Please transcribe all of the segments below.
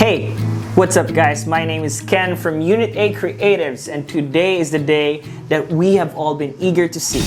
Hey, what's up guys? My name is Ken from Unit A Creatives, and today is the day that we have all been eager to see.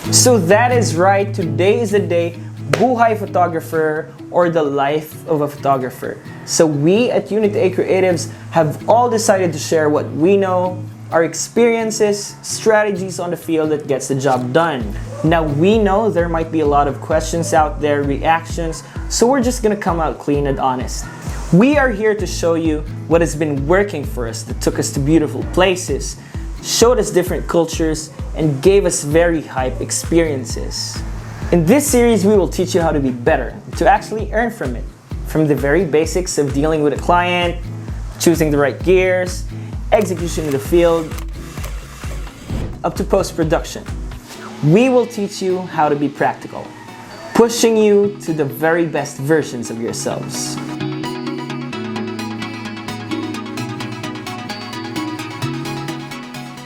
So that is right, today is the day, Buhay photographer, or the life of a photographer. So we at Unit A Creatives have all decided to share what we know, our experiences, strategies on the field that gets the job done. Now we know there might be a lot of questions out there, reactions, so we're just gonna come out clean and honest. We are here to show you what has been working for us, that took us to beautiful places, showed us different cultures, and gave us very hype experiences. In this series, we will teach you how to be better, to actually earn from it. From the very basics of dealing with a client, choosing the right gears, execution in the field, up to post-production. We will teach you how to be practical, pushing you to the very best versions of yourselves.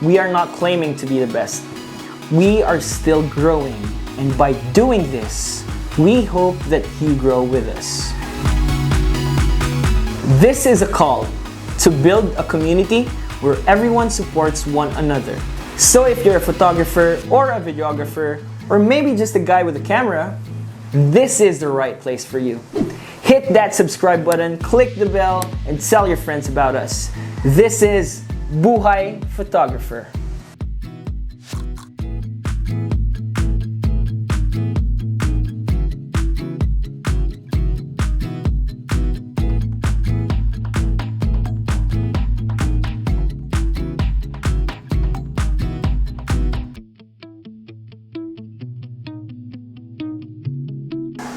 We are not claiming to be the best. We are still growing, and by doing this, we hope that you grow with us. This is a call to build a community where everyone supports one another. So if you're a photographer or a videographer, or maybe just a guy with a camera, this is the right place for you. Hit that subscribe button, click the bell, and tell your friends about us. This is Buhay Photographer.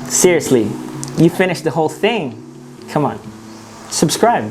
Seriously, you finished the whole thing. Come on, subscribe.